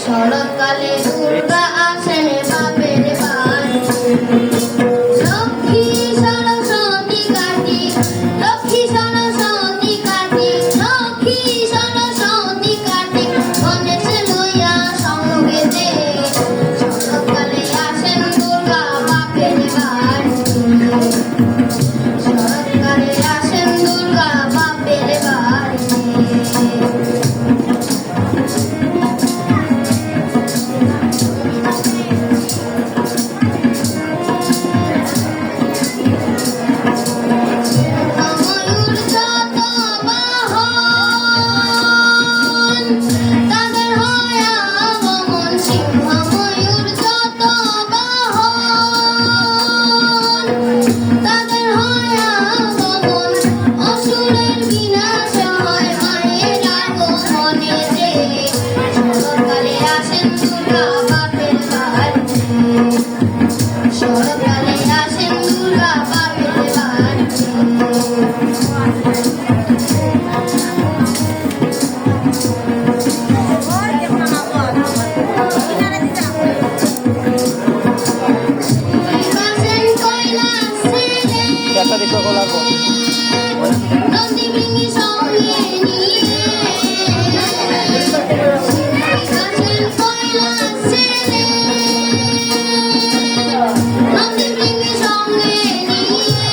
শরৎকালে দুর্গা আসেন বাপের বাড়ি, লক্ষ্মী সরস্বতী কার্তিক, লক্ষ্মী সরস্বতী কার্তিক, লক্ষ্মী সরস্বতী কার্তিক, গণেশ লইয়া সঙ্গেতে। শরৎকালে আসেন দুর্গা বাপের বাড়ি, শরৎকালে আসেন দুর্গা বাপের বাড়ি। শরৎকালে আসেন দুর্গা বাপের বাড়ি। আসেন কৈলাস ছেড়ে, নন্দী ভৃঙ্গি সঙ্গে নিয়ে। আসেন কৈলাস ছেড়ে, নন্দী ভৃঙ্গি সঙ্গে নিয়ে।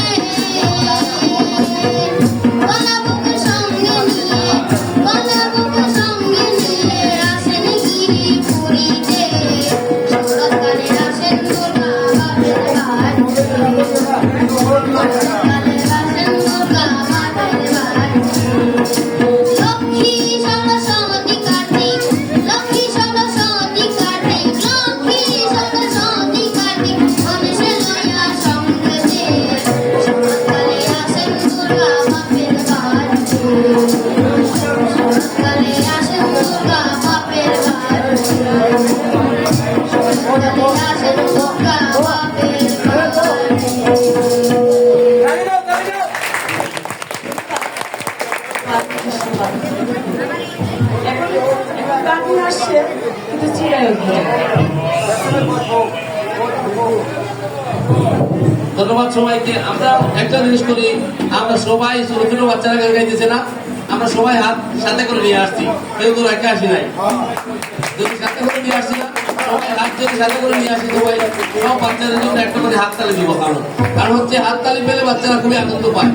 গলাবুকে সঙ্গে নিয়ে, গলাবুকে সঙ্গে নিয়ে আসেন গিরিপুরীতে। শরৎকালে আসেন দুর্গা বাপের বাড়ি, শরৎকালে আসেন দুর্গা বাপের বাড়ি। লক্ষ্মী সরস্বতী কার্তিক, লক্ষ্মী সরস্বতী কার্তিক, লক্ষ্মী সরস্বতী কার্তিক, গণেশ লইয়া সঙ্গেতে। শরৎকালে আসেন দুর্গা বাপের বাড়ি, শরৎকালে আসেন দুর্গা বাপের বাড়ি, শরৎকালে আসেন দুর্গা বাপের ধন্যবাদ সবাইকে। আমরা একটা জিনিস করি, আমরা সবাই ছোট ছোট বাচ্চারা গান গাইতেছে না, আমরা সবাই হাত সাথে করে নিয়ে আসছি, কেউ তো রেখে আসি নাই। যদি সাথে করে নিয়ে আসছি না, সবাই হাত যদি সাথে করে নিয়ে আসি, সবাই সব বাচ্চাদের জন্য একটা করে হাততালি দিব। কারণ হচ্ছে হাততালি পেলে বাচ্চারা খুবই আনন্দ পায়।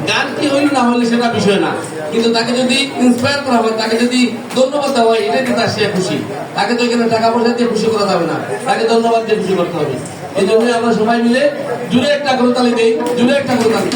গান কি হইল না হলে সেটা বিষয় না, কিন্তু তাকে যদি ইন্সপায়ার করা হয়, তাকে যদি ধন্যবাদ দেওয়া হয়, এটাই তার সে খুশি। তাকে তো এখানে টাকা পয়সা দিয়ে খুশি করা যাবে না, তাকে ধন্যবাদ দিয়ে খুশি করতে হবে। এই জন্যই আমরা সবাই মিলে জুড়ে একটা করতালি দেই, জুড়ে একটা করতালি।